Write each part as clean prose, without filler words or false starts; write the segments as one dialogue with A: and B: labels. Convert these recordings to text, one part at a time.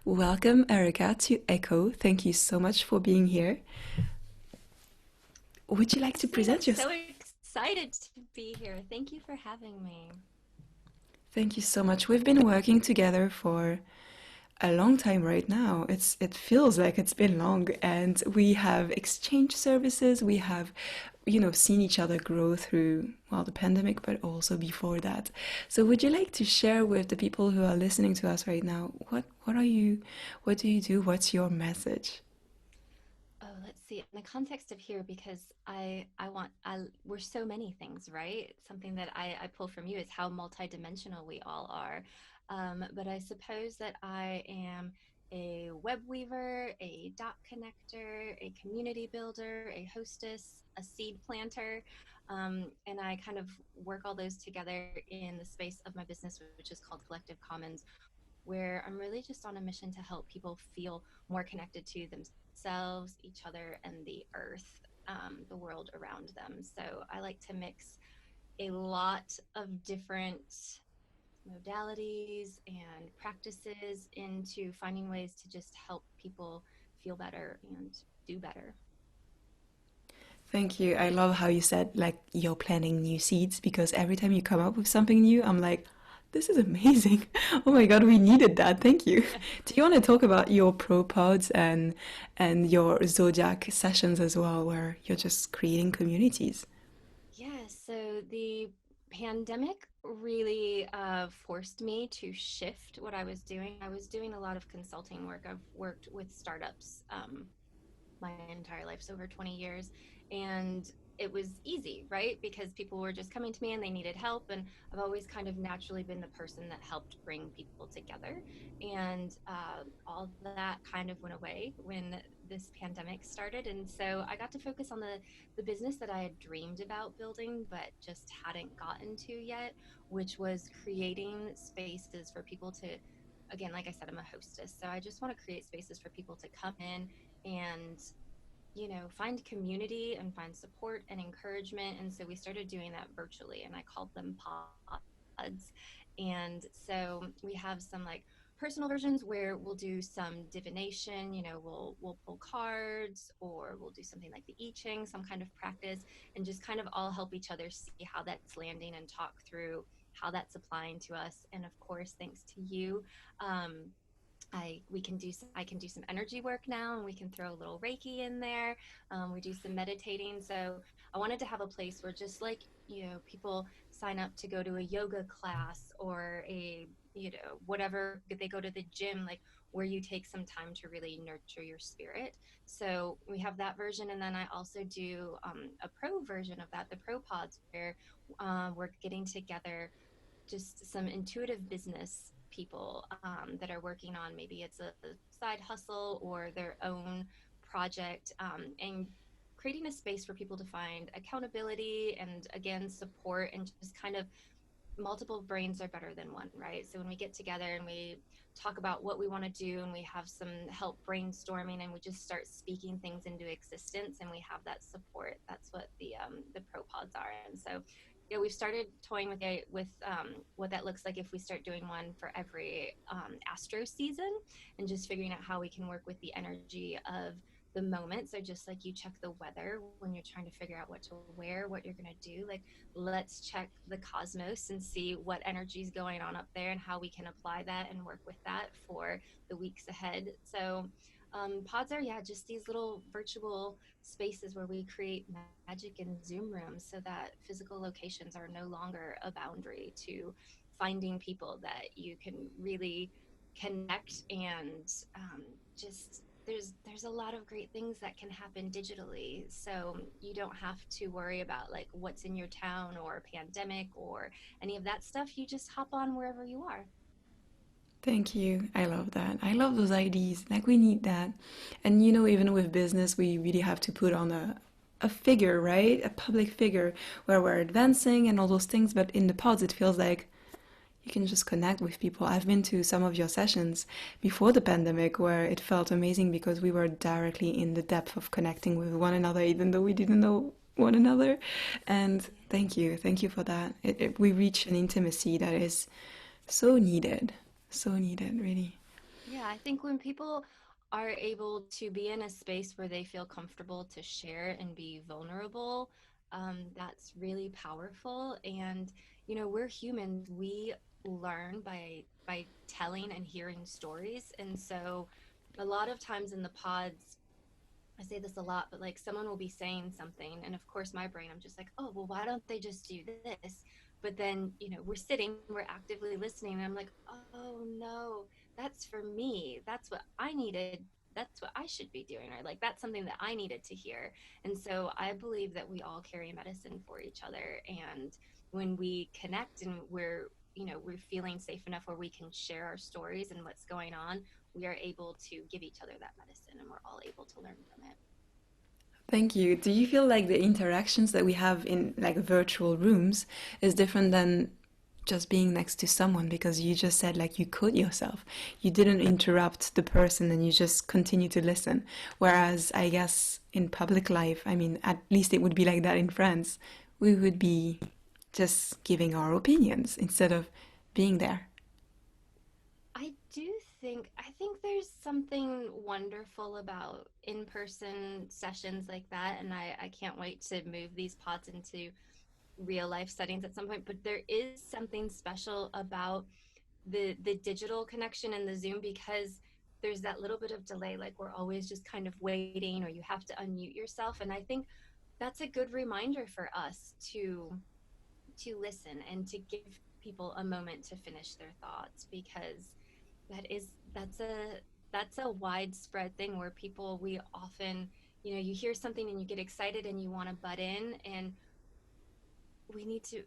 A: Welcome, Erica, to Echo. Thank you so much for being here. Would you like to
B: Capucine, I'm
A: present
B: so
A: yourself?
B: excited to be here. Thank you for having me.
A: Thank you so much. We've been working together for a long time right now. It feels like it's been long, and we have exchanged services. We have, seen each other grow through the pandemic, but also before that. So, would you like to share with the people who are listening to us right now what do you do? What's your message?
B: Oh, let's see. In the context of here, because we're so many things, right? Something that I pull from you is how multidimensional we all are. But I suppose that I am a web weaver, a dot connector, a community builder, a hostess, a seed planter. And I kind of work all those together in the space of my business, which is called Collective Commons, where I'm really just on a mission to help people feel more connected to themselves, each other, and the earth, the world around them. So I like to mix a lot of different modalities and practices into finding ways to just help people feel better and do better.
A: Thank you. I love how you said like you're planting new seeds because every time you come up with something new, I'm like, this is amazing. Oh my God, we needed that. Thank you. Do you want to talk about your pro pods and your zodiac sessions as well, where you're just creating communities?
B: Yeah, so the pandemic really forced me to shift what I was doing. I was doing a lot of consulting work. I've worked with startups my entire life, so over 20 years. And it was easy, right? Because people were just coming to me and they needed help. And I've always kind of naturally been the person that helped bring people together. And all that kind of went away when this pandemic started. And so I got to focus on the business that I had dreamed about building, but just hadn't gotten to yet, which was creating spaces for people to, again, like I said, I'm a hostess. So I just want to create spaces for people to come in and find community and find support and encouragement. And so we started doing that virtually, and I called them pods. And so we have some like personal versions where we'll do some divination, we'll pull cards, or we'll do something like the I Ching, some kind of practice, and just kind of all help each other see how that's landing and talk through how that's applying to us. And of course, thanks to you, um, I can do some energy work now, and we can throw a little reiki in there. We do some meditating. So I wanted to have a place where, just like, people sign up to go to a yoga class or a, whatever, they go to the gym, like, where you take some time to really nurture your spirit. So we have that version, and then I also do a pro version of that, the pro pods, where we're getting together just some intuitive business people that are working on, maybe it's a side hustle or their own project, and creating a space for people to find accountability and, again, support, and just kind of, multiple brains are better than one, right? So when we get together and we talk about what we want to do, and we have some help brainstorming, and we just start speaking things into existence, and we have that support, that's what the pro pods are. And so, yeah, we've started toying with what that looks like if we start doing one for every astro season, and just figuring out how we can work with the energy of the moment. So just like you check the weather when you're trying to figure out what to wear, what you're going to do, like, let's check the cosmos and see what energy is going on up there and how we can apply that and work with that for the weeks ahead. So pods are, yeah, just these little virtual spaces where we create magic in Zoom rooms, so that physical locations are no longer a boundary to finding people that you can really connect. And just, there's a lot of great things that can happen digitally, so you don't have to worry about like what's in your town or a pandemic or any of that stuff. You just hop on wherever you are.
A: Thank you. I love that. I love those ideas. Like we need that. And even with business, we really have to put on a figure, right? A public figure where we're advancing and all those things. But in the pods, it feels like you can just connect with people. I've been to some of your sessions before the pandemic where it felt amazing because we were directly in the depth of connecting with one another, even though we didn't know one another. And
B: Yeah.
A: thank you. Thank you for that. We reach an intimacy that is so needed. So needed, really.
B: Yeah, I think when people are able to be in a space where they feel comfortable to share and be vulnerable, that's really powerful. And we're humans. We learn by telling and hearing stories. And so, a lot of times in the pods, I say this a lot, but like someone will be saying something, and of course, my brain, I'm just like, oh, well, why don't they just do this? But then, we're sitting, we're actively listening, and I'm like, oh no, that's for me. That's what I needed. That's what I should be doing, or like that's something that I needed to hear. And so I believe that we all carry medicine for each other. And when we connect and we're feeling safe enough where we can share our stories and what's going on, we are able to give each other that medicine and we're all able to learn from it.
A: Thank you. Do you feel like the interactions that we have in like virtual rooms is different than just being next to someone? Because you just said like you could yourself. You didn't interrupt the person and you just continue to listen. Whereas I guess in public life, I mean, at least it would be like that in France. We would be just giving our opinions instead of being there.
B: I think there's something wonderful about in-person sessions like that, and I can't wait to move these pods into real life settings at some point. But there is something special about the digital connection and the Zoom, because there's that little bit of delay, like we're always just kind of waiting, or you have to unmute yourself. And I think that's a good reminder for us to listen and to give people a moment to finish their thoughts, because that's a widespread thing where people, we often, you hear something and you get excited and you want to butt in. And we need to,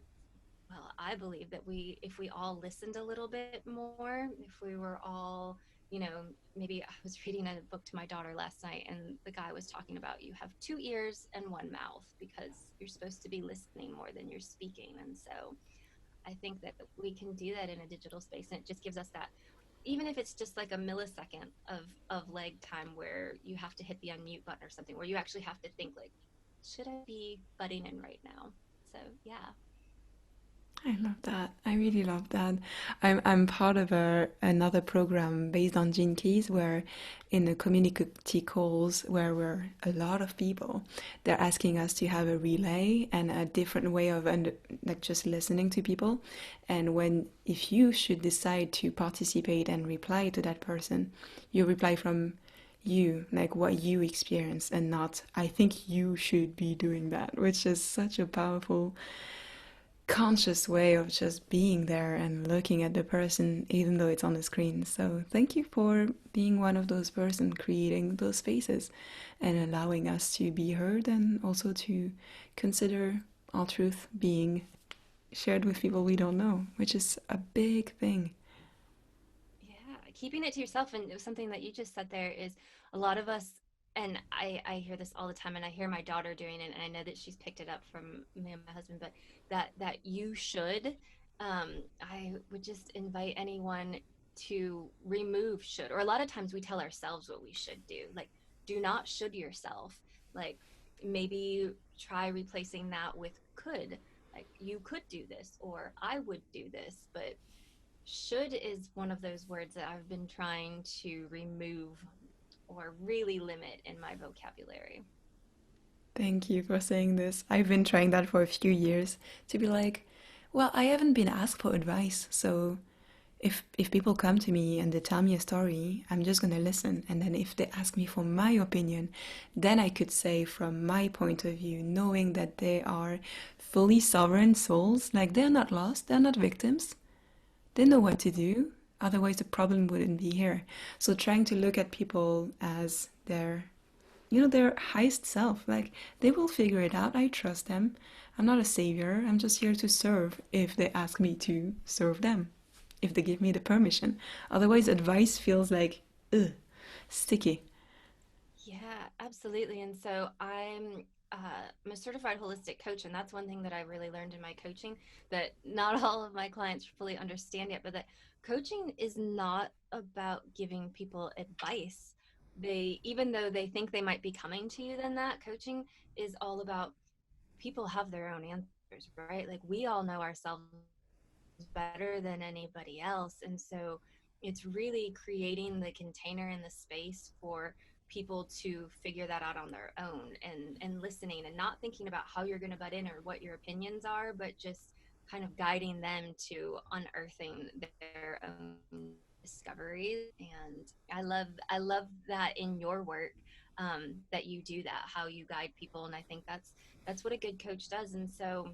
B: well, I believe that if we all listened a little bit more, if we were all, you know maybe I was reading a book to my daughter last night, and the guy was talking about, you have two ears and one mouth because you're supposed to be listening more than you're speaking. And so I think that we can do that in a digital space, and it just gives us that, even if it's just like a millisecond of lag time where you have to hit the unmute button or something, where you actually have to think like, should I be butting in right now? So yeah.
A: I love that. I really love that. I'm part of another program based on gene keys where in the community calls where we're a lot of people, they're asking us to have a relay and a different way of like just listening to people. And when if you should decide to participate and reply to that person, you reply from you, like what you experience, and not I think you should be doing that, which is such a powerful conscious way of just being there and looking at the person even though it's on the screen. So thank you for being one of those person creating those spaces and allowing us to be heard and also to consider our truth being shared with people we don't know, which is a big thing.
B: Yeah, keeping it to yourself. And it was something that you just said there is, a lot of us, and I hear this all the time, and I hear my daughter doing it, and I know that she's picked it up from me and my husband, but that you should, I would just invite anyone to remove should. Or a lot of times we tell ourselves what we should do. Like, do not should yourself. Like, maybe try replacing that with could. Like, you could do this, or I would do this. But should is one of those words that I've been trying to remove or really limit in my vocabulary.
A: Thank you for saying this. I've been trying that for a few years to be like, well, I haven't been asked for advice, so if people come to me and they tell me a story, I'm just gonna listen. And then if they ask me for my opinion, then I could say from my point of view, knowing that they are fully sovereign souls, like they're not lost, they're not victims. They know what to do. Otherwise, the problem wouldn't be here. So trying to look at people as their highest self, like they will figure it out. I trust them. I'm not a savior. I'm just here to serve if they ask me to serve them, if they give me the permission. Otherwise, advice feels like, ugh, sticky.
B: Yeah, absolutely. And so I'm a certified holistic coach, and that's one thing that I really learned in my coaching that not all of my clients fully understand yet, but that coaching is not about giving people advice. Even though they think they might be coming to you, then that coaching is all about, people have their own answers, right? Like we all know ourselves better than anybody else. And so it's really creating the container and the space for people to figure that out on their own, and listening and not thinking about how you're going to butt in or what your opinions are, but just kind of guiding them to unearthing their own discoveries. And I love that in your work, that you do that, how you guide people. And I think that's what a good coach does. And so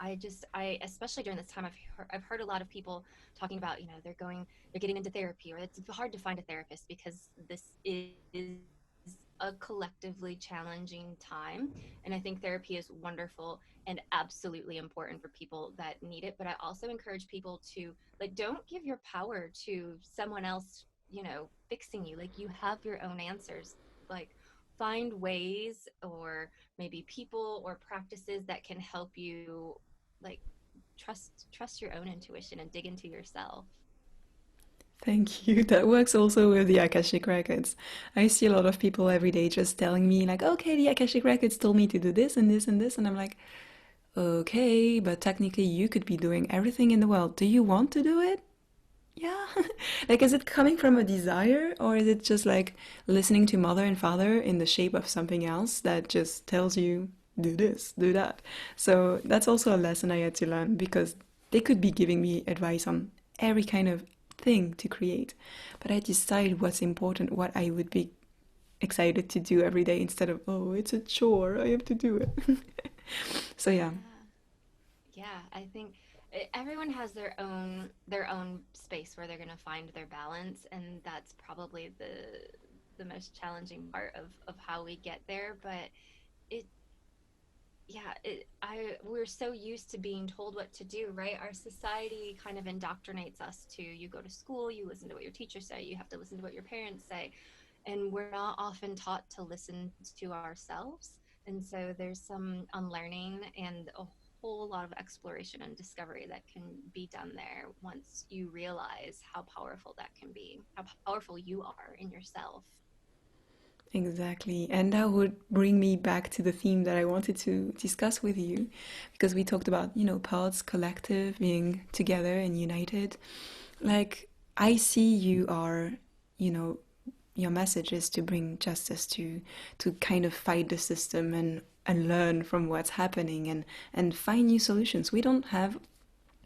B: I especially during this time, I've heard a lot of people talking about, they're getting into therapy, or it's hard to find a therapist because this is a collectively challenging time. And I think therapy is wonderful and absolutely important for people that need it. But I also encourage people to, like, don't give your power to someone else, fixing you. Like, you have your own answers. Like, find ways, or maybe people or practices that can help you, like, trust your own intuition and dig into yourself.
A: Thank you. That works also with the Akashic Records. I see a lot of people every day just telling me, like, okay, the Akashic Records told me to do this and this and this. And I'm like, okay, but technically you could be doing everything in the world. Do you want to do it? Yeah. Like, is it coming from a desire, or is it just like listening to mother and father in the shape of something else that just tells you, do this, do that? So that's also a lesson I had to learn, because they could be giving me advice on every kind of thing to create, but I decide what's important, what I would be excited to do every day, instead of, oh, it's a chore, I have to do it. So yeah.
B: Yeah. Yeah, I think everyone has their own space where they're going to find their balance, and that's probably the most challenging part of how we get there. But it yeah, we're so used to being told what to do, right? Our society kind of indoctrinates us to, you go to school, you listen to what your teachers say, you have to listen to what your parents say, and we're not often taught to listen to ourselves. And so there's some unlearning and a whole lot of exploration and discovery that can be done there once you realize how powerful that can be, how powerful you are in yourself.
A: Exactly. And that would bring me back to the theme that I wanted to discuss with you, because we talked about, parts collective being together and united. Like, I see you are, you know, your message is to bring justice, to kind of fight the system and learn from what's happening, and find new solutions. We don't have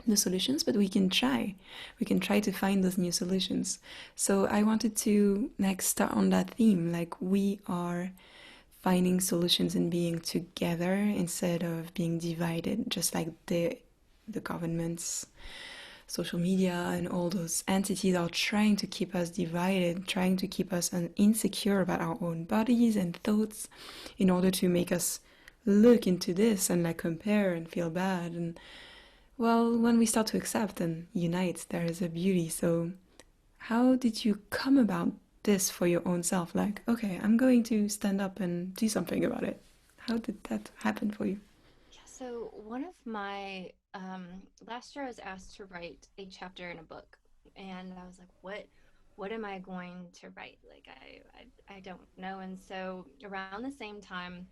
A: the solutions, but we can try. We can try to find those new solutions. So I wanted to like start on that theme. Like, we are finding solutions and being together instead of being divided, just like the governments, social media, and all those entities are trying to keep us divided, trying to keep us insecure about our own bodies and thoughts, in order to make us look into this and like compare and feel bad. And well, when we start to accept and unite, there is a beauty. So, how did you come about this for your own self? Like, okay, I'm going to stand up and do something about it. How did that happen for you?
B: Yeah, so one of my last year I was asked to write a chapter in a book, and I was like, what am I going to write? Like, I don't know. And so around the same time,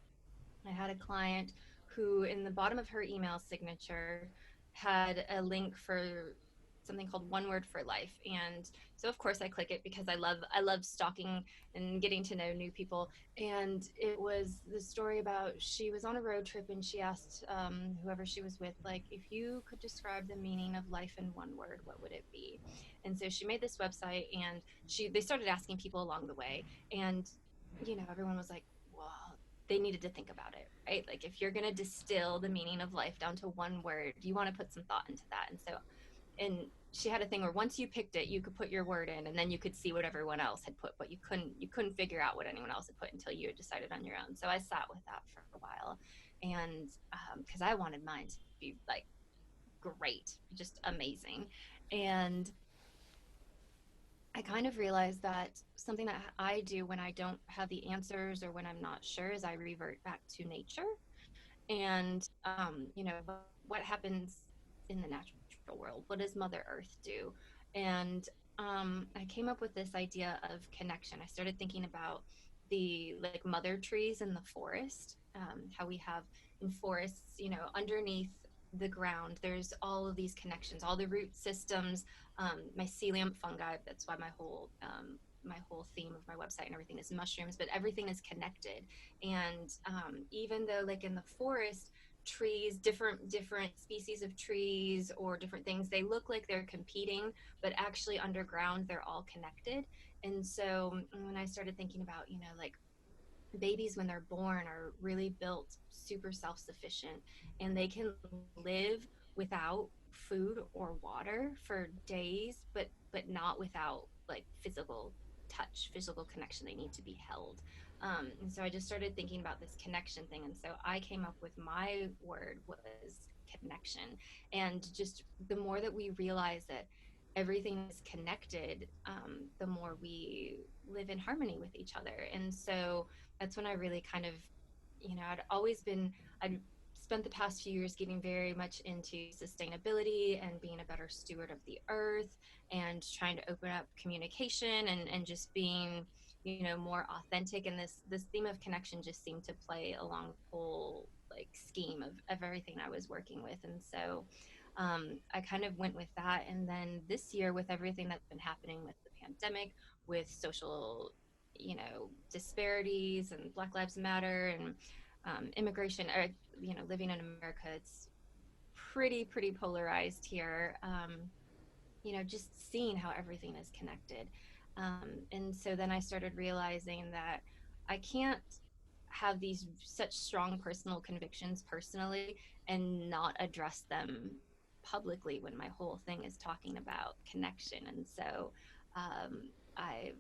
B: I had a client who, in the bottom of her email signature, had a link for something called One Word for Life. And so of course I click it because I love stalking and getting to know new people. And it was the story about, she was on a road trip and she asked whoever she was with, like, if you could describe the meaning of life in one word, what would it be? And so she made this website, and they started asking people along the way. And everyone was like, well, they needed to think about it, right? Like, if you're going to distill the meaning of life down to one word, you want to put some thought into that. And she had a thing where once you picked it, you could put your word in, and then you could see what everyone else had put, but you couldn't figure out what anyone else had put until you had decided on your own. So I sat with that for a while, and because I wanted mine to be like great, just amazing. And I kind of realized that something that I do when I don't have the answers or when I'm not sure is I revert back to nature. And what happens in the natural world? What does Mother Earth do? And I came up with this idea of connection. I started thinking about the, like, mother trees in the forest, how we have in forests, underneath. the ground. There's all of these connections, all the root systems, mycelium, fungi. That's why my whole theme of my website and everything is mushrooms, but everything is connected. And even though, like in the forest, trees, different species of trees or different things, they look like they're competing, but actually underground they're all connected. And so when I started thinking about, like babies when they're born are really built super self-sufficient, and they can live without food or water for days, but not without like physical touch, physical connection. They need to be held. And so I just started thinking about this connection thing, and so I came up with my word was connection. And just the more that we realize that everything is connected, the more we live in harmony with each other. And so that's when I really kind of, I'd spent the past few years getting very much into sustainability and being a better steward of the earth, and trying to open up communication, and just being, more authentic. And this theme of connection just seemed to play along the whole like scheme of everything I was working with. And so I kind of went with that. And then this year, with everything that's been happening with the pandemic, with social, disparities, and Black Lives Matter, and immigration, or, living in America, it's pretty polarized here. Just seeing how everything is connected. And so then I started realizing that I can't have these such strong personal convictions personally and not address them publicly when my whole thing is talking about connection. And so I,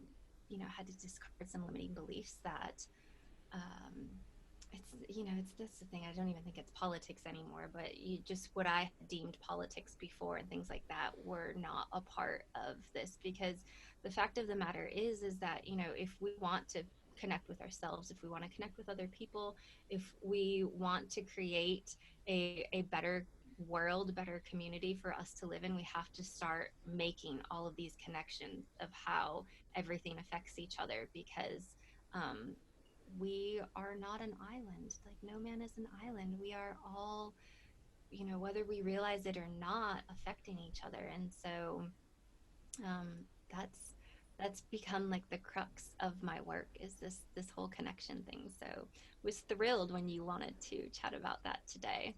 B: had to discard some limiting beliefs that um, it's that's the thing. I don't even think it's politics anymore, but just what I deemed politics before and things like that were not a part of this. Because the fact of the matter is that, if we want to connect with ourselves, if we want to connect with other people, if we want to create a better world, a better community for us to live in, we have to start making all of these connections of how everything affects each other. Because um, we are not an island. Like, no man is an island. We are all, whether we realize it or not, affecting each other. And so um, that's become like the crux of my work, is this whole connection thing. So was thrilled when you wanted to chat about that today.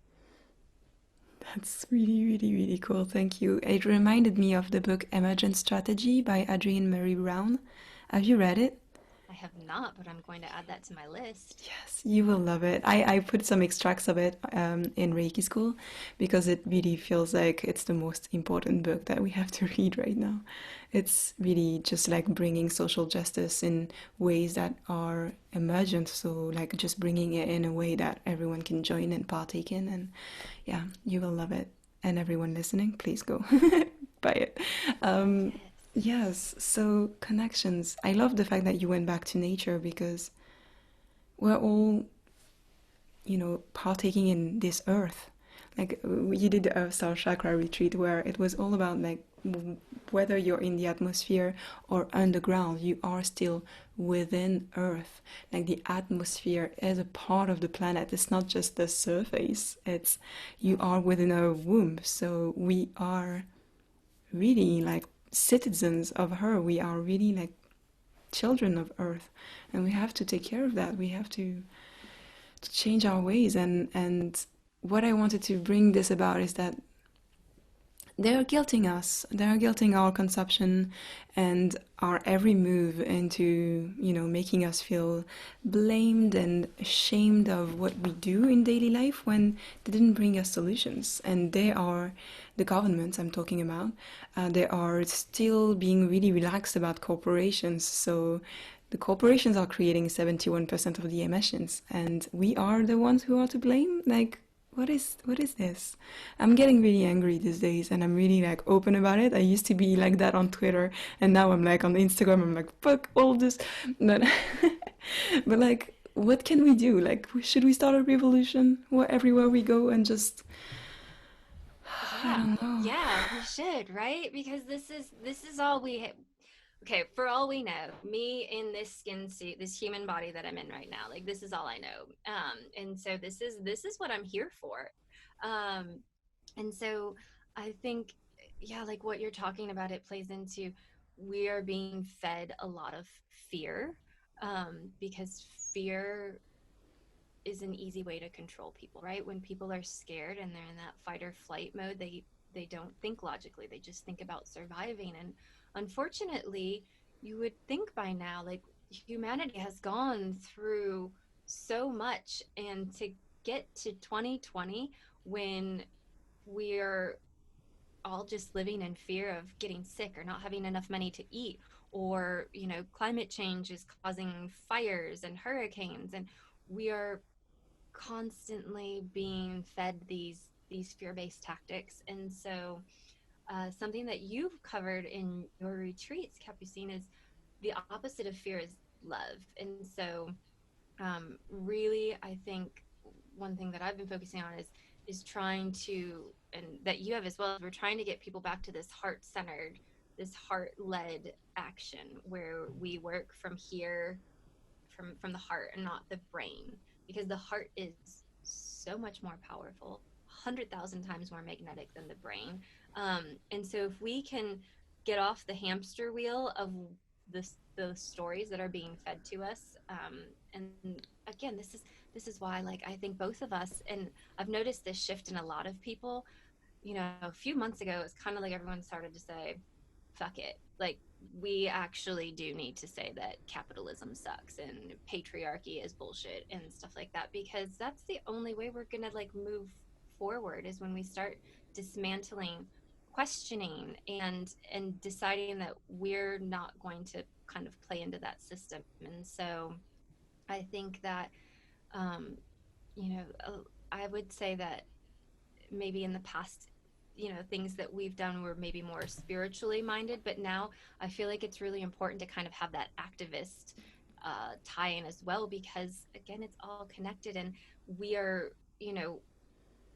A: That's really, really, really cool. Thank you. It reminded me of the book Emergent Strategy by Adrienne Mary Brown. Have you read it?
B: I have not, but I'm going to add that to my list.
A: Yes, you will love it. I put some extracts of it in Reiki school because it really feels like it's the most important book that we have to read right now. It's really just like bringing social justice in ways that are emergent. So, like just bringing it in a way that everyone can join and partake in. And yeah, you will love it. And everyone listening, please go buy it. Um,
B: Yes.
A: yes, so connections. I love the fact that you went back to nature because we're all, partaking in this earth. Like you did the Earth Star Chakra retreat where it was all about like whether you're in the atmosphere or underground, you are still within Earth. Like the atmosphere is a part of the planet. It's not just the surface. It's you are within a womb. So we are really like citizens of her. We are really like children of Earth, and we have to take care of that. We have to change our ways. And what I wanted to bring this about is that they're guilting us. They're guilting our consumption and our every move into, making us feel blamed and ashamed of what we do in daily life when they didn't bring us solutions. And they are the governments I'm talking about. They are still being really relaxed about corporations. So the corporations are creating 71% of the emissions, and we are the ones who are to blame. Like, what is this? I'm getting really angry these days, and I'm really like open about it. I used to be like that on Twitter, and now I'm like on Instagram. I'm like fuck all this, but but like, what can we do? Like, should we start a revolution where everywhere we go and just I
B: Yeah.
A: don't know.
B: Yeah, we should, right? Because this is all okay, for all we know, me in this skin suit, this human body that I'm in right now, like this is all I know. And so this is what I'm here for. Um And so I think, yeah, like what you're talking about, it plays into, we are being fed a lot of fear, because fear is an easy way to control people, right? When people are scared and they're in that fight or flight mode, they don't think logically. They just think about surviving. And unfortunately, you would think by now, like, humanity has gone through so much, and to get to 2020 when we're all just living in fear of getting sick or not having enough money to eat, or climate change is causing fires and hurricanes, and we are constantly being fed these fear-based tactics. And so something that you've covered in your retreats, Capucine, is the opposite of fear is love. And so really, I think one thing that I've been focusing on is trying to, and that you have as well, is we're trying to get people back to this heart-centered, this heart-led action where we work from here, from the heart and not the brain, because the heart is so much more powerful, 100,000 times more magnetic than the brain. And so if we can get off the hamster wheel of the stories that are being fed to us, and again, this is why, like, I think both of us, and I've noticed this shift in a lot of people. A few months ago, it's kind of like everyone started to say, fuck it. Like, we actually do need to say that capitalism sucks and patriarchy is bullshit and stuff like that, because that's the only way we're gonna like move forward, is when we start dismantling, questioning, and deciding that we're not going to kind of play into that system. And so I think that um you know I would say that maybe in the past, things that we've done were maybe more spiritually minded, but now I feel like it's really important to kind of have that activist tie in as well, because again, it's all connected, and we are, you know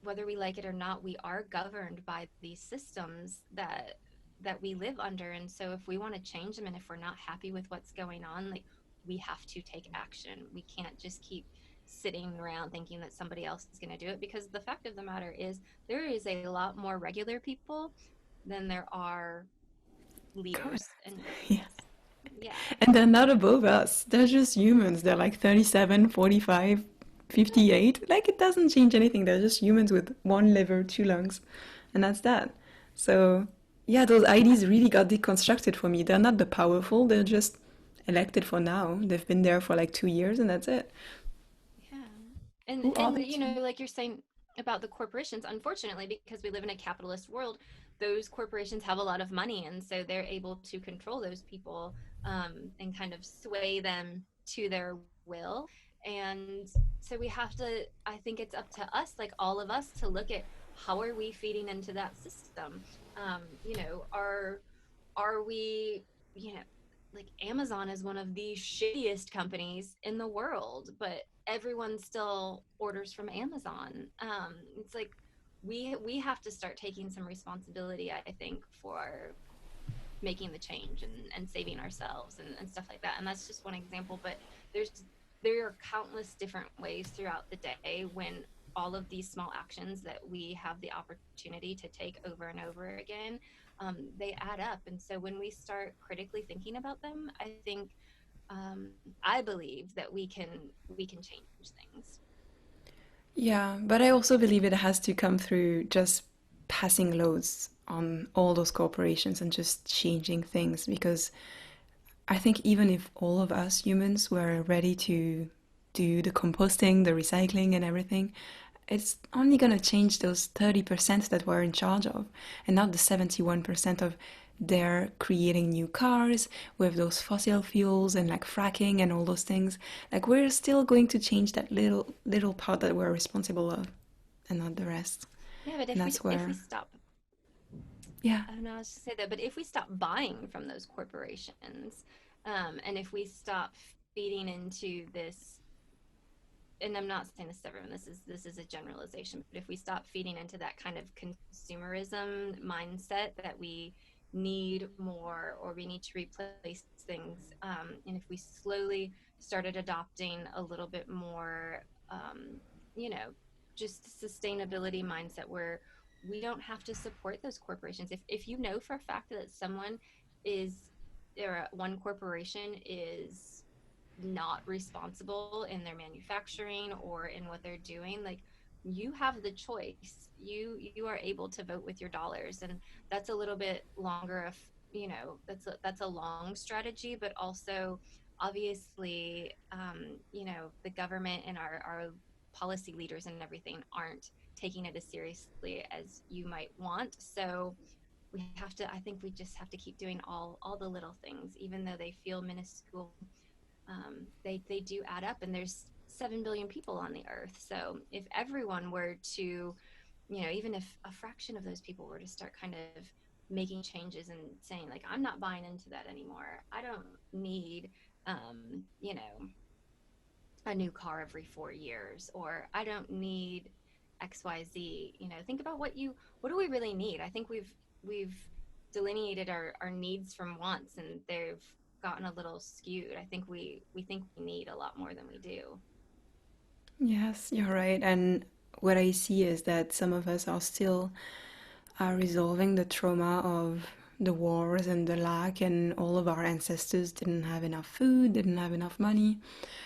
B: whether we like it or not, we are governed by these systems that we live under. And so if we want to change them, and if we're not happy with what's going on, like, we have to take action. We can't just keep sitting around thinking that somebody else is going to do it, because the fact of the matter is there is a lot more regular people than there are
A: Correct.
B: leaders. And
A: Yeah.
B: yeah.
A: And they're not above us. They're just humans. They're like 37, 45,
B: Yeah.
A: 58. Like, it doesn't change anything. They're just humans with one liver, two lungs, and that's that. So, yeah, those IDs really got deconstructed for me. They're not the powerful, they're just elected for now. They've been there for like 2 years, and that's it.
B: Yeah. And
A: Who are
B: and
A: they to?
B: like you're saying about the corporations, unfortunately, because we live in a capitalist world, those corporations have a lot of money, and so they're able to control those people, and kind of sway them to their will. And so we have to, I think it's up to us, like all of us, to look at how are we feeding into that system. Are we, you know, like, Amazon is one of the shittiest companies in the world, but everyone still orders from Amazon. It's like we have to start taking some responsibility, I think, for making the change, and saving ourselves, and stuff like that. And that's just one example, but there's there are countless different ways throughout the day when all of these small actions that we have the opportunity to take over and over again, they add up. And so when we start critically thinking about them, I think, um, I believe that we can change things.
A: Yeah, but I also believe it has to come through just passing laws on all those corporations and just changing things, because I think even if all of us humans were ready to do the composting, the recycling, and everything, it's only going to change those 30% that we're in charge of, and not the 71% of they're creating new cars with those fossil fuels and like fracking and all those things. Like, we're still going to change that little part that we're responsible of, and not the rest.
B: Yeah, but
A: And
B: if we
A: that's
B: if we
A: where,
B: stop,
A: yeah,
B: I don't know how to say that, but if we stop buying from those corporations, and if we stop feeding into this, and I'm not saying this to everyone, this is a generalization, but if we stop feeding into that kind of consumerism mindset that we need more, or we need to replace things, and if we slowly started adopting a little bit more, you know just sustainability mindset, where we don't have to support those corporations. If you know for a fact that someone is, or one corporation is not responsible in their manufacturing or in what they're doing, like, you have the choice. You are able to vote with your dollars, and that's a little bit longer of, that's a long strategy, but also obviously, the government and our policy leaders and everything aren't taking it as seriously as you might want. So we have to, I think we just have to keep doing all the little things, even though they feel minuscule. They do add up, and there's 7 billion people on the earth. So if everyone were to, even if a fraction of those people were to start kind of making changes and saying, like, I'm not buying into that anymore, I don't need, um, you know a new car every 4 years, or I don't need XYZ. Think about what do we really need? I think we've delineated our needs from wants, and they've gotten a little skewed. I think we think we need a lot more than we do.
A: Yes, you're right. And what I see is that some of us are still resolving the trauma of the wars and the lack, and all of our ancestors didn't have enough food, didn't have enough money.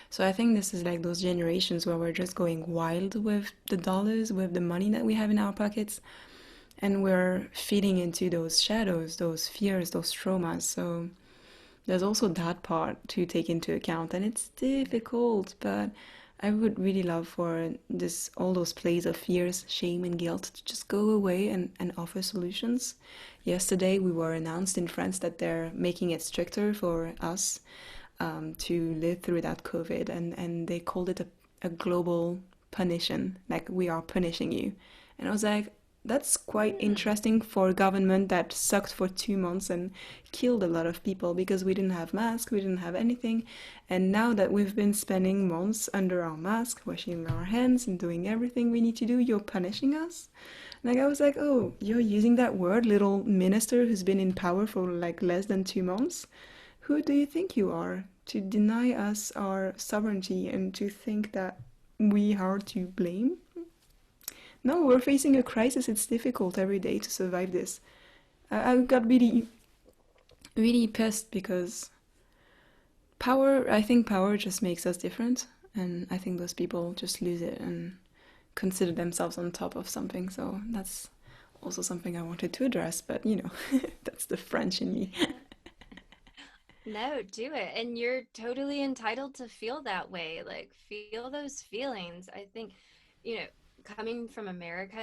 A: So I think this is like those generations where we're just going wild with the dollars, with the money that we have in our pockets, and we're feeding into those shadows, those fears, those traumas. So there's also that part to take into account, and it's difficult, but I would really love for this all those plays of fears, shame, and guilt to just go away and offer solutions. Yesterday, we were announced in France that they're making it stricter for us to live through that COVID, and they called it a global punishing, like we are punishing you. And I was like, that's quite
B: Hmm.
A: interesting for a government that sucked for 2 months and killed a lot of people because we didn't have masks, we didn't have anything. And now that we've been spending months under our mask, washing our hands and doing everything we need to do, you're punishing us? Like, I was like, oh, you're using that word, little minister who's been in power for like less than 2 months? Who do you think you are to deny us our sovereignty and to think that we are to blame? No, we're facing a crisis. It's difficult every day to survive this. I got really, really pissed because I think power just makes us different. And I think those people just lose it and consider themselves on top of something. So that's also something I wanted to address. But, that's the French in me.
B: No, do it. And you're totally entitled to feel that way. Like, feel those feelings. I think, you know, coming from America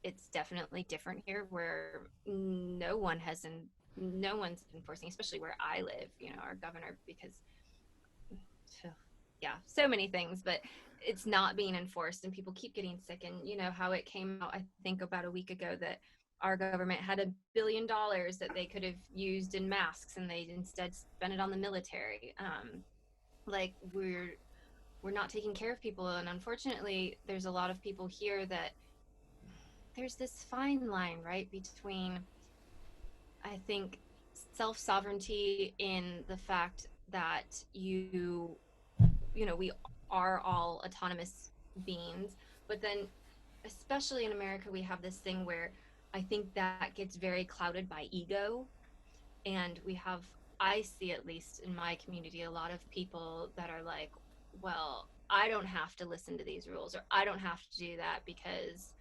B: it's definitely different here, where no one's enforcing, especially where I live, our governor, because yeah, so many things, but it's not being enforced, and people keep getting sick. And you know how it came out, I think, about a week ago, that our government had $1 billion that they could have used in masks, and they instead spent it on the military. Like, we're not taking care of people, and unfortunately there's a lot of people here that there's this fine line, right, between, I think, self sovereignty in the fact that we are all autonomous beings, but then, especially in America, we have this thing where I think that gets very clouded by ego. And I see, at least in my community, a lot of people that are like, well, I don't have to listen to these rules, or I don't have to do that because,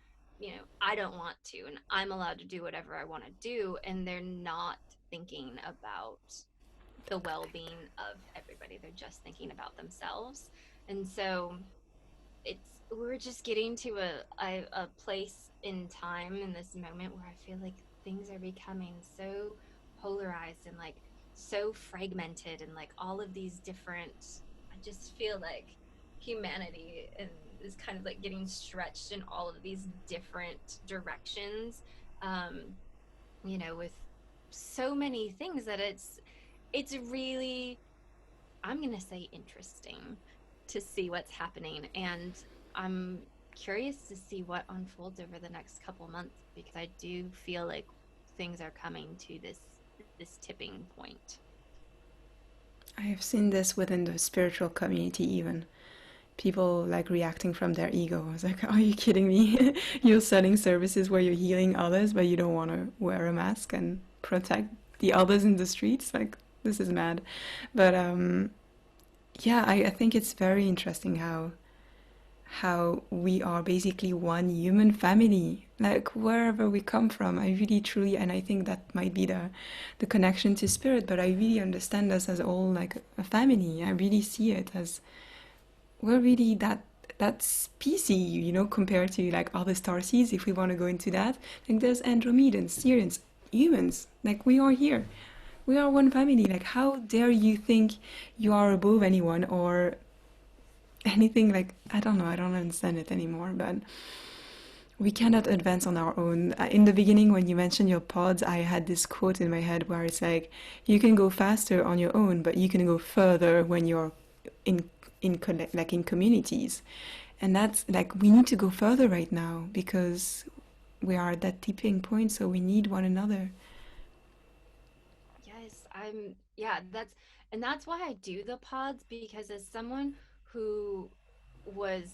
B: I don't want to, and I'm allowed to do whatever I want to do. And they're not thinking about the well-being of everybody. They're just thinking about themselves. And so we're just getting to a place in time, in this moment, where I feel like things are becoming so polarized and, like, so fragmented, and like all of these different, I just feel like humanity is kind of like getting stretched in all of these different directions, um with so many things, that it's really, I'm going to say, interesting to see what's happening. And I'm curious to see what unfolds over the next couple months, because I do feel like things are coming to this tipping point.
A: I have seen this within the spiritual community even. people like reacting from their ego. I was like, are you kidding me? You're selling services where you're healing others, but you don't want to wear a mask and protect the others in the streets. Like, this is mad. But yeah, I think it's very interesting how we are basically one human family, like wherever we come from. I really truly, and I think that might be the connection to spirit, but I really understand us as all like a family. I really see it as we're really that species, you know, compared to like other star seeds. If we want to go into that, like there's Andromedans, Sirians, humans. Like we are here, we are one family. Like how dare you think you are above anyone or anything? Like I don't know, I don't understand it anymore. But we cannot advance on our own. In the beginning, when you mentioned your pods, I had this quote in my head where it's like, you can go faster on your own, but you can go further when you're in like in communities. And that's like we need to go further right now because we are at that tipping point, so we need one another.
B: Yes, yeah, that's why I do the pods, because as someone who was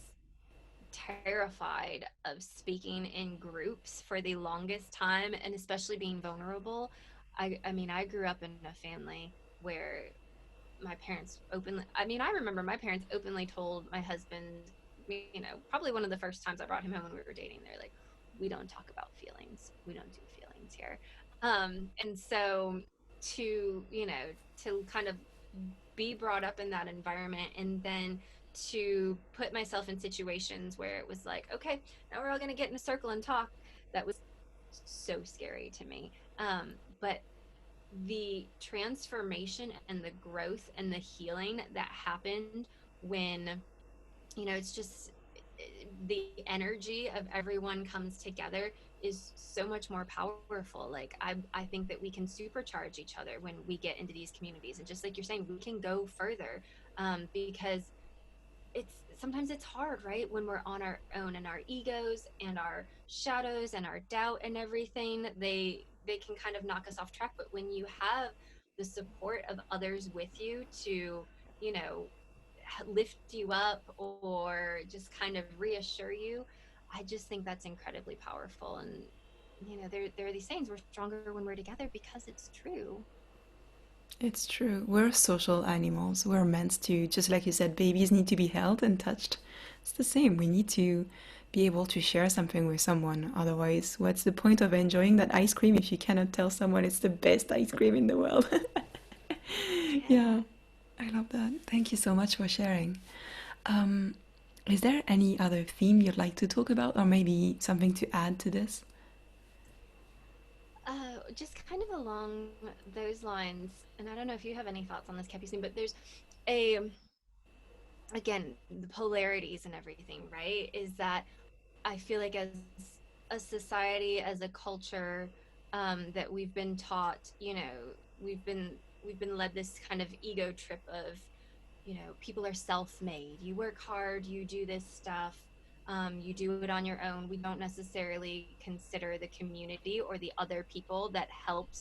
B: terrified of speaking in groups for the longest time, and especially being vulnerable, I mean, I grew up in a family where my parents openly, I mean, I remember my parents openly told my husband, probably one of the first times I brought him home when we were dating, they're like, we don't talk about feelings, we don't do feelings here. And so to to kind of be brought up in that environment, and then to put myself in situations where it was like, okay, now we're all going to get in a circle and talk, that was so scary to me. But the transformation and the growth and the healing that happened when, it's just the energy of everyone comes together is so much more powerful. Like I think that we can supercharge each other when we get into these communities, and just like you're saying, we can go further, because sometimes it's hard, right? When we're on our own, and our egos and our shadows and our doubt and everything, they can kind of knock us off track. But when you have the support of others with you to, you know, lift you up or just kind of reassure you, I just think that's incredibly powerful. And there are these sayings, we're stronger when we're together, because it's true.
A: It's true. We're social animals. We're meant to, just like you said, babies need to be held and touched. It's the same. We need to be able to share something with someone. Otherwise, what's the point of enjoying that ice cream if you cannot tell someone it's the best ice cream in the world?
B: Yeah.
A: Yeah, I love that. Thank you so much for sharing. Um, is there any other theme you'd like to talk about, or maybe something to add to this?
B: Just kind of along those lines, and I don't know if you have any thoughts on this, Capucine, but there's a, again, the polarities and everything, right? Is that I feel like as a society, as a culture, that we've been taught, we've been led this kind of ego trip of, people are self-made. You work hard, you do this stuff, you do it on your own. We don't necessarily consider the community or the other people that helped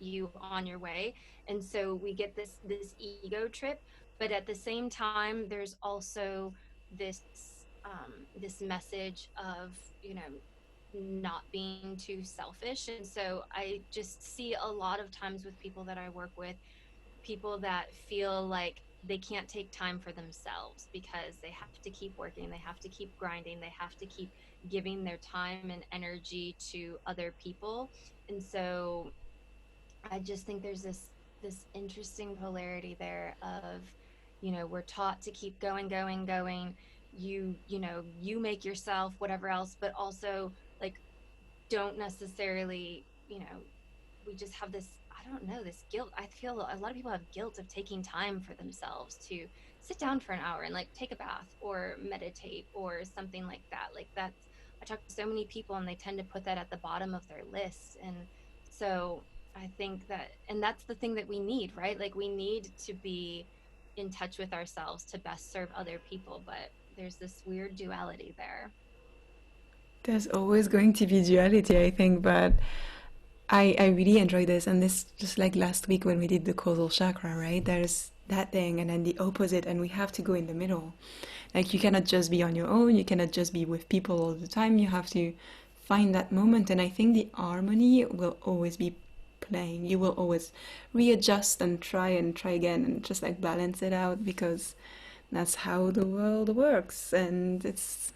B: you on your way. And so we get this ego trip, but at the same time there's also this this message of, not being too selfish. And so I just see a lot of times with people that I work with, people that feel like they can't take time for themselves because they have to keep working, they have to keep grinding, they have to keep giving their time and energy to other people. And so I just think there's this interesting polarity there of, we're taught to keep going, going, going. You make yourself whatever else, but also like don't necessarily, we just have this, I don't know, this guilt. I feel a lot of people have guilt of taking time for themselves to sit down for an hour and like take a bath or meditate or something like that. Like that's, I talk to so many people and they tend to put that at the bottom of their list. And so I think that, and that's the thing that we need, right? Like we need to be in touch with ourselves to best serve other people, but there's this weird duality there.
A: There's always going to be duality, I think, but I really enjoy this. And this, just like last week when we did the causal chakra, right? There's that thing and then the opposite, and we have to go in the middle. Like you cannot just be on your own, you cannot just be with people all the time. You have to find that moment, and I think the harmony will always be playing. You will always readjust and try again and just like balance it out because that's how the world works. And it's,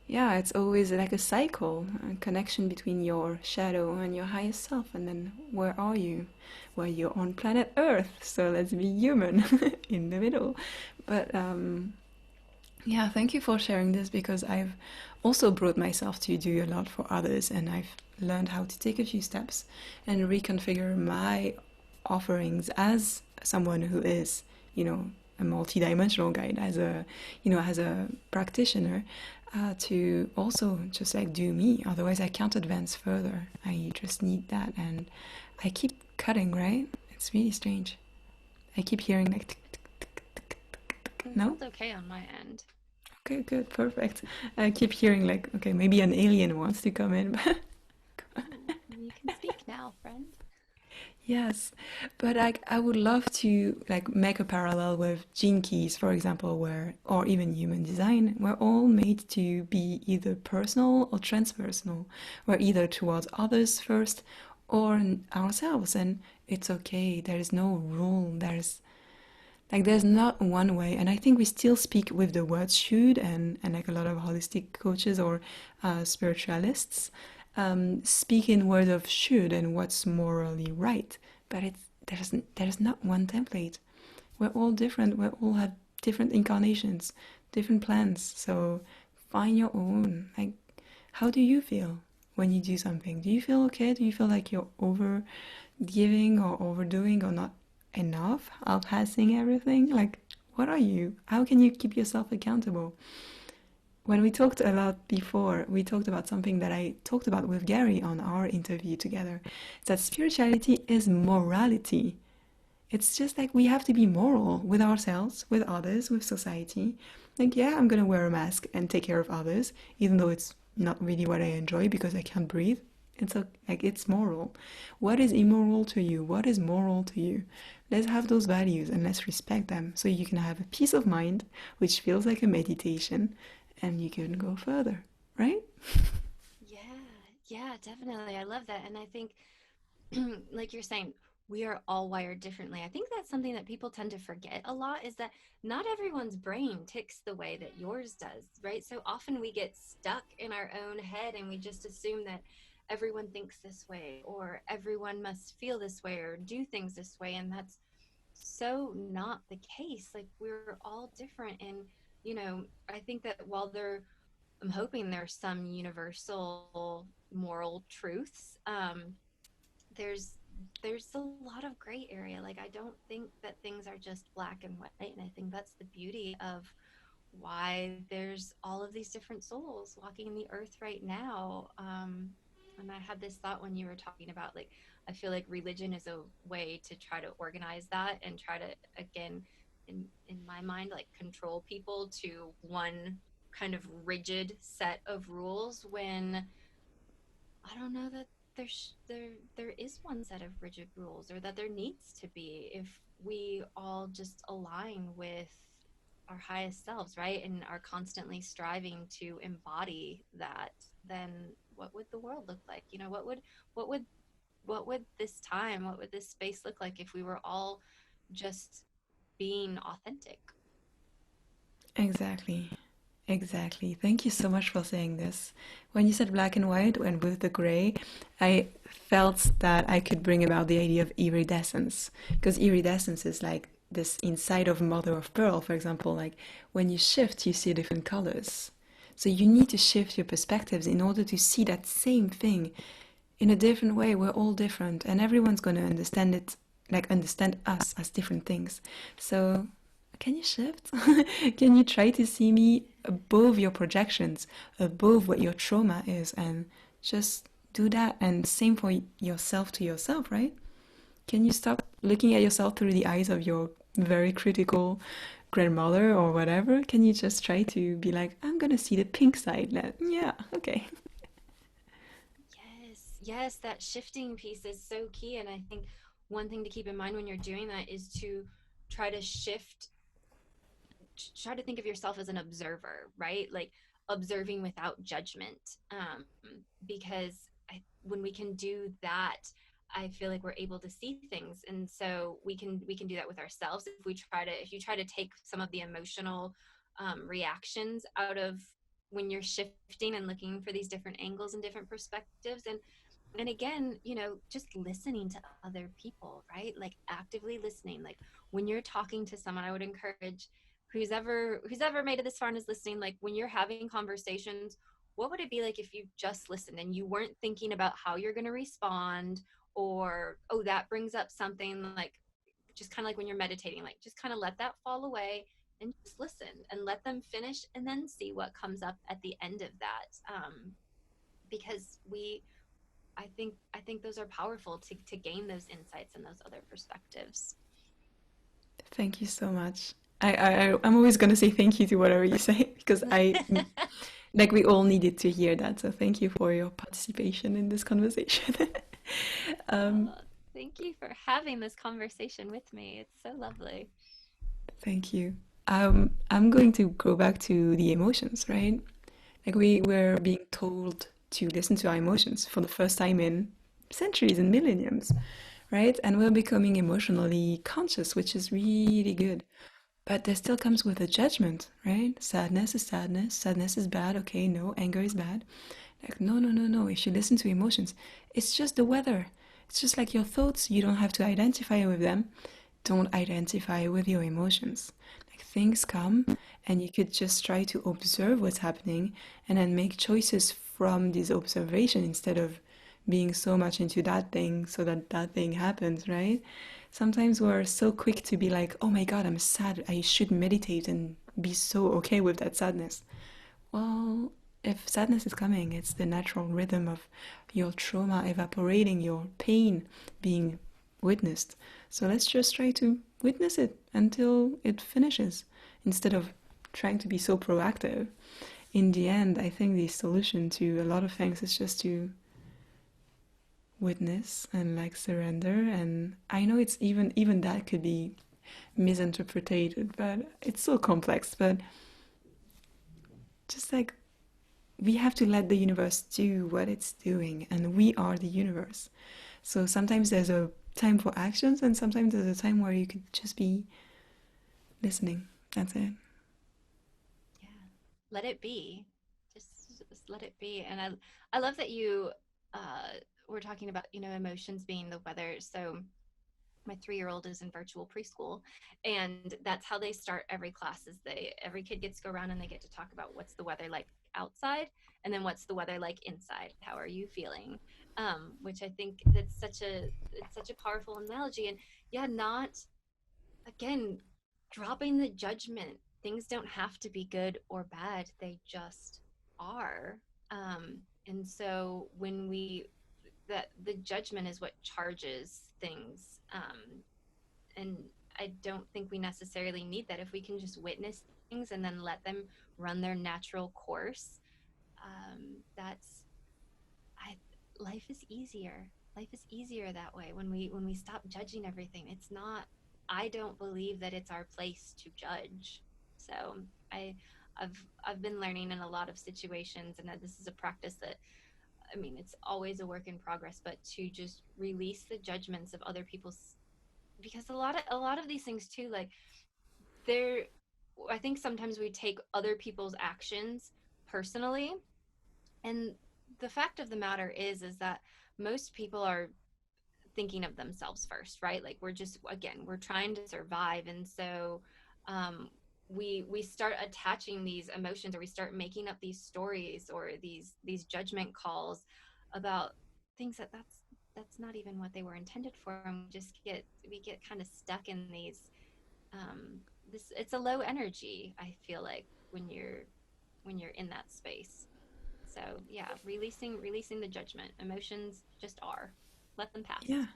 A: yeah, it's always like a cycle, a connection between your shadow and your highest self. And then where are you? Well, you're on planet Earth, so let's be human in the middle. But yeah, thank you for sharing this because I've also brought myself to do a lot for others, and I've learned how to take a few steps and reconfigure my offerings as someone who is, you know, a multidimensional guide, as a, you know, as a practitioner, to also just like do me. Otherwise, I can't advance further. I just need that, and I keep cutting. Right? It's really strange. I keep hearing like, tick, tick, tick, tick, tick, tick.
B: It
A: No?
B: sounds okay on my end.
A: Okay, good, perfect. I keep hearing like, okay, maybe an alien wants to come in.
B: Ooh, you can speak now, friend.
A: Yes, but I would love to like make a parallel with gene keys, for example, where or even human design. We're all made to be either personal or transpersonal. We're either towards others first or ourselves, and it's okay. There is no rule. There's not one way, and I think we still speak with the word should, and like a lot of holistic coaches or spiritualists speak in words of should and what's morally right. But there's not one template. We're all different. We all have different incarnations, different plans. So find your own. Like, how do you feel when you do something? Do you feel okay? Do you feel like you're over giving or overdoing or not enough, outpassing everything? Like, what are you? How can you keep yourself accountable? When we talked a lot before, we talked about something that I talked about with Gary on our interview together. It's that spirituality is morality. It's just like we have to be moral with ourselves, with others, with society. Like, yeah, I'm gonna wear a mask and take care of others, even though it's not really what I enjoy because I can't breathe. It's like it's moral. What is immoral to you? What is moral to you? Let's have those values and let's respect them so you can have a peace of mind, which feels like a meditation, and you can go further, right?
B: Yeah, yeah, definitely. I love that. And I think, like you're saying, we are all wired differently. I think that's something that people tend to forget a lot is that not everyone's brain ticks the way that yours does, right? So often we get stuck in our own head and we just assume that everyone thinks this way or everyone must feel this way or do things this way. And that's so not the case. Like we're all different. And, I think that I'm hoping there's some universal moral truths. There's there's a lot of gray area. Like I don't think that things are just black and white, and I think that's the beauty of why there's all of these different souls walking the earth right now. And I had this thought when you were talking about like I feel like religion is a way to try to organize that and try to again in my mind like control people to one kind of rigid set of rules when I don't know that there is one set of rigid rules or that there needs to be if we all just align with our highest selves, right? And are constantly striving to embody that, then what would the world look like? What would what would this space look like if we were all just being authentic?
A: Exactly. Exactly. Thank you so much for saying this. When you said black and white and with the gray, I felt that I could bring about the idea of iridescence. Because iridescence is like this inside of mother of pearl, for example, like when you shift, you see different colors. So you need to shift your perspectives in order to see that same thing in a different way. We're all different, and everyone's going to understand it, like understand us as different things. So, can you shift? Can you try to see me above your projections, above what your trauma is, and just do that? And same for yourself to yourself, right? Can you stop looking at yourself through the eyes of your very critical grandmother or whatever? Can you just try to be like, I'm gonna see the pink side? Yeah, okay.
B: Yes, yes, that shifting piece is so key. And I think one thing to keep in mind when you're doing that is to try to shift, try to think of yourself as an observer, right? Like observing without judgment. Because when we can do that, I feel like we're able to see things, and so we can do that with ourselves. If you try to take some of the emotional reactions out of when you're shifting and looking for these different angles and different perspectives, and again, just listening to other people, right? Like actively listening. Like when you're talking to someone, I would encourage who's ever made it this far and is listening, like when you're having conversations, what would it be like if you just listened and you weren't thinking about how you're going to respond, or oh, that brings up something, like just kind of like when you're meditating, like just kind of let that fall away and just listen and let them finish and then see what comes up at the end of that. Because I think those are powerful to gain those insights and those other perspectives.
A: Thank you so much. I'm always going to say thank you to whatever you say because like we all needed to hear that. So thank you for your participation in this conversation. um,
B: Oh, thank you for having this conversation with me. It's so lovely.
A: Thank you. I'm going to go back to the emotions, right? Like we were being told to listen to our emotions for the first time in centuries and millenniums, right? And we're becoming emotionally conscious, which is really good. But there still comes with a judgment, right? Sadness is sadness. Sadness is bad. Okay, no, anger is bad. Like, no, no, no, no. If you listen to emotions, it's just the weather. It's just like your thoughts. You don't have to identify with them. Don't identify with your emotions. Like, things come, and you could just try to observe what's happening and then make choices from this observation instead of being so much into that thing so that that thing happens, right? Sometimes we're so quick to be like, oh my god, I'm sad. I should meditate and be so okay with that sadness. Well, if sadness is coming, it's the natural rhythm of your trauma evaporating, your pain being witnessed. So let's just try to witness it until it finishes instead of trying to be so proactive. In the end, I think the solution to a lot of things is just to witness and like surrender. And I know it's even that could be misinterpreted, but it's so complex. But just like we have to let the universe do what it's doing, and we are the universe. So sometimes there's a time for actions, and sometimes there's a time where you could just be listening. That's it.
B: Yeah, let it be. Just let it be. And I love that you uh, were talking about emotions being the weather. So my 3-year-old is in virtual preschool, and that's how they start every class. Is every kid gets to go around and they get to talk about what's the weather like outside, and then what's the weather like inside. How are you feeling? Which I think it's such a powerful analogy. And yeah, not again dropping the judgment. Things don't have to be good or bad, they just are. And so when we that the judgment is what charges things. And I don't think we necessarily need that if we can just witness things and then let them run their natural course. That's I life is easier. Life is easier that way when we stop judging everything. It's not. I don't believe that it's our place to judge. So I I've been learning in a lot of situations, and that this is a practice that, I mean, it's always a work in progress, but to just release the judgments of other people's, because a lot of these things too, like they're I think sometimes we take other people's actions personally. And the fact of the matter is that most people are thinking of themselves first, right? Like we're just, again, we're trying to survive. And so um we start attaching these emotions, or we start making up these stories or these judgment calls about things that's not even what they were intended for. And we get kind of stuck in these this it's a low energy, I feel like, when you're in that space. So yeah, releasing the judgment. Emotions just are. Let them pass.
A: Yeah,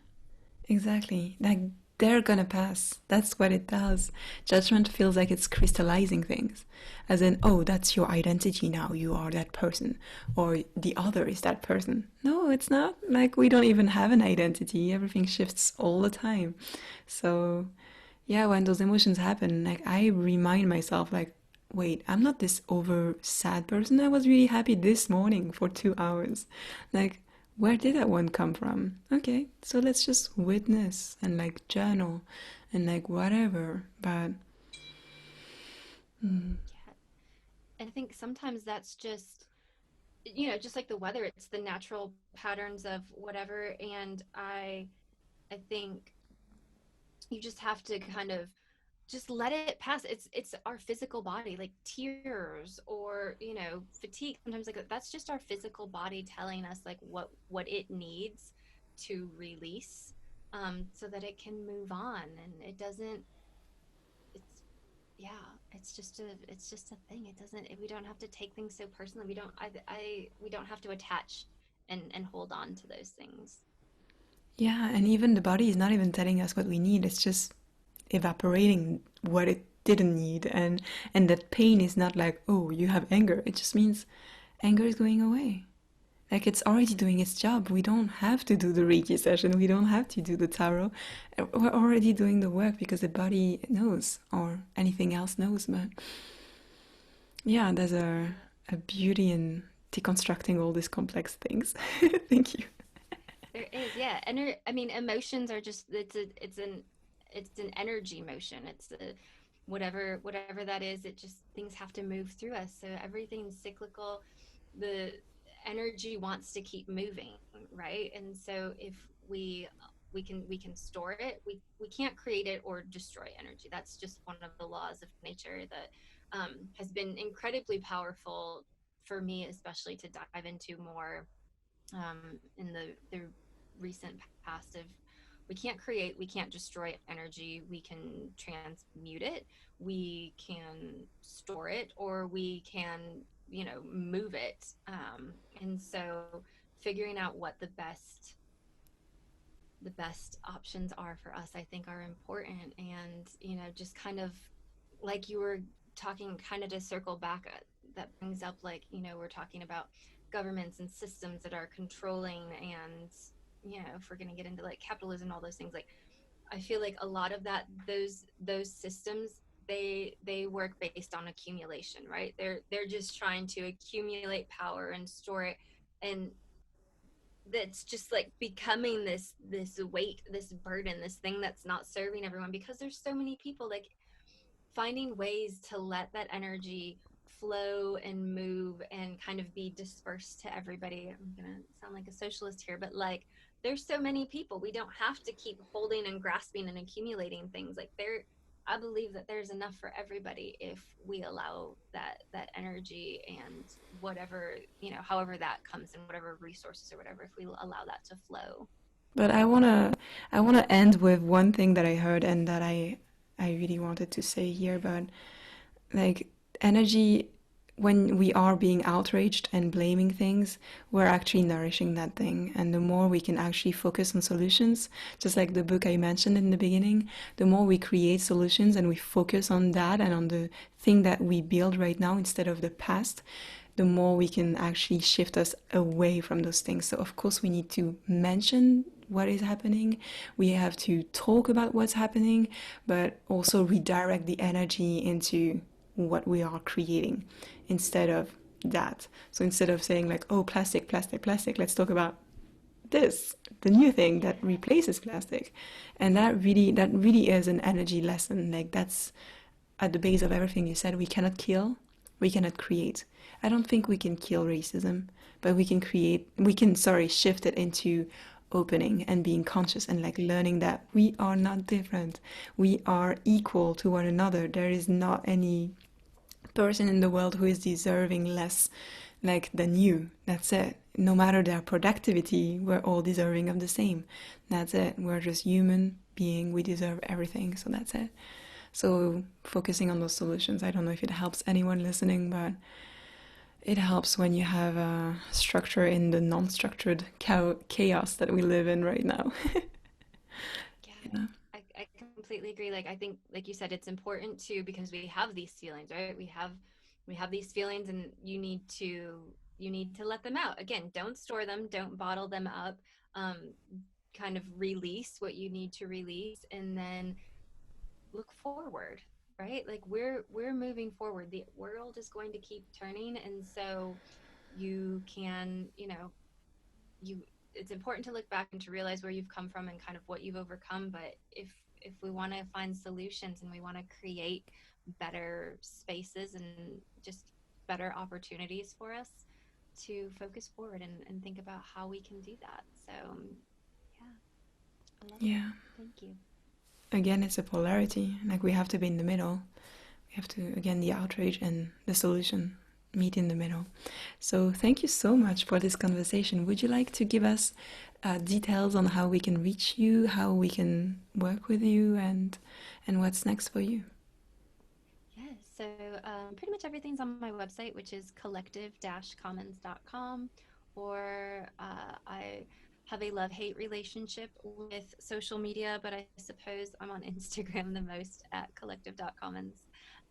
A: exactly. Like they're gonna pass. That's what it does. Judgment feels like it's crystallizing things. As in, oh, that's your identity now. You are that person. Or the other is that person. No, it's not. Like we don't even have an identity. Everything shifts all the time. So Yeah, when those emotions happen, like I remind myself, like, wait, I'm not this over sad person. I was really happy this morning for 2 hours. Like, where did that one come from? Okay, so let's just witness and like journal and like whatever. But mm,
B: Yeah. And I think sometimes that's just, just like the weather, it's the natural patterns of whatever. And I think you just have to kind of just let it pass. It's our physical body, like tears or fatigue sometimes, like that's just our physical body telling us like what it needs to release, so that it can move on. And it doesn't, it's yeah, it's just a thing. It doesn't, we don't have to take things so personally. We don't have to attach and hold on to those things.
A: yeah, and even the body is not even telling us what we need. It's just evaporating what it didn't need, and that pain is not like, oh, you have anger. It just means anger is going away. Like it's already doing its job. We don't have to do the Reiki session. We don't have to do the tarot. We're already doing the work because the body knows, or anything else knows. But yeah, there's
B: Yeah,
A: a beauty in deconstructing all these complex things. Thank you.
B: there is. Yeah. And I mean, emotions are just, it's an energy motion. It's a, whatever that is. It just, things have to move through us. So everything's cyclical. The energy wants to keep moving, right? And so if we we can store it. We can't create it or destroy energy. That's just one of the laws of nature that has been incredibly powerful for me, especially to dive into more in the recent past. Of, we can't create, we can't destroy energy. We can transmute it, we can store it, or we can move it. And so figuring out what the best options are for us, I think, are important. And just kind of like you were talking, kind of to circle back, that brings up, like, we're talking about governments and systems that are controlling. And if we're going to get into like capitalism and all those things, like I feel like a lot of that, those systems, they work based on accumulation, right? They're just trying to accumulate power and store it. And that's just like becoming this weight, this burden, this thing that's not serving everyone, because there's so many people. Like, finding ways to let that energy flow and move and kind of be dispersed to everybody. I'm gonna sound like a socialist here, but like, there's so many people. We don't have to keep holding and grasping and accumulating things. Like, I believe that there's enough for everybody if we allow that energy, and whatever, however that comes, and whatever resources or whatever, if we allow that to flow.
A: But I wanna end with one thing that I heard and that I really wanted to say here. But like energy, when we are being outraged and blaming things, we're actually nourishing that thing. And the more we can actually focus on solutions, just like the book I mentioned in the beginning, the more we create solutions and we focus on that and on the thing that we build right now instead of the past, the more we can actually shift us away from those things. So of course we need to mention what is happening. We have to talk about what's happening, but also redirect the energy into what we are creating instead of that. So instead of saying like, oh, plastic, plastic, plastic, let's talk about this, the new thing
B: Yeah.
A: that replaces plastic. And that really is an energy lesson. Like that's at the base of everything you said. We cannot kill, we cannot create. I don't think we can kill racism, but we can create, we can, sorry, shift it into opening and being conscious and like learning that we are not different. We are equal to one another. There is not any person in the world who is deserving less like than you. That's it. No matter their productivity, we're all deserving of the same. That's it. We're just human being. We deserve everything. So that's it. So focusing on those solutions. I don't know if it helps anyone listening, but it helps when you have a structure in the non-structured chaos that we live in right now.
B: Yeah,
A: Yeah.
B: I completely agree. Like, I think, like you said, it's important too, because we have these feelings, right? We have these feelings, and you need to let them out. Again, don't store them, don't bottle them up. Um, kind of release what you need to release, and then look forward, right? Like we're moving forward. The world is going to keep turning, and so you can, you it's important to look back and to realize where you've come from and kind of what you've overcome. But if we want to find solutions and we want to create better spaces and just better opportunities for us to focus forward and think about how we can do that. So yeah, I love it.
A: Yeah.
B: Thank you.
A: Again, it's a polarity. Like we have to be in the middle. We have to, again, the outrage and the solution meet in the middle. So thank you so much for this conversation. Would you like to give us details on how we can reach you, how we can work with you, and what's next for you?
B: Yeah, so pretty much everything's on my website, which is collective-commons.com. Or I have a love-hate relationship with social media, but I suppose I'm on Instagram the most at collective.commons.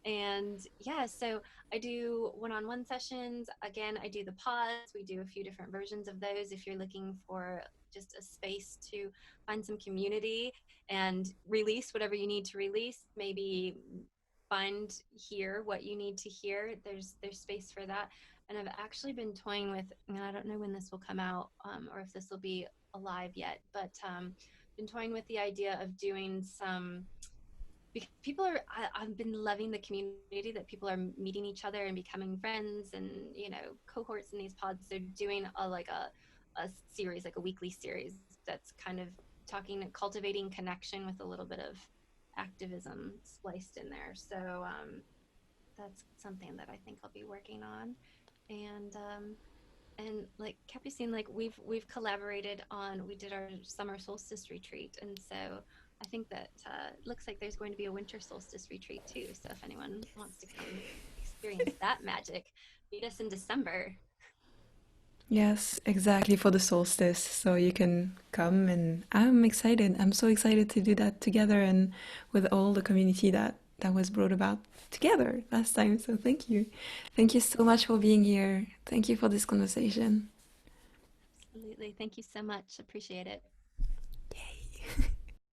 B: And yeah, so I do one-on-one sessions. Again, I do the pods. We do a few different versions of those if you're looking for just a space to find some community and release whatever you need to release, maybe find hear what you need to hear. There's space for that. And I've actually been toying with, and I don't know when this will come out, or if this will be alive yet, but been toying with the idea of doing some, because people are I've been loving the community that people are meeting each other and becoming friends and cohorts in these pods. They're doing a series, like a weekly series, that's kind of talking, cultivating connection with a little bit of activism spliced in there. So that's something that I think I'll be working on. And like Capucine, like we've collaborated on, we did our summer solstice retreat, and so I think that looks like there's going to be a winter solstice retreat too. So if anyone wants to come experience that magic, meet us in December.
A: Yes, exactly, for the solstice. So you can come, and I'm excited. I'm so excited to do that together and with all the community that was brought about together last time. So thank you. Thank you so much for being here. Thank you for this conversation.
B: Absolutely. Thank you so much. Appreciate it.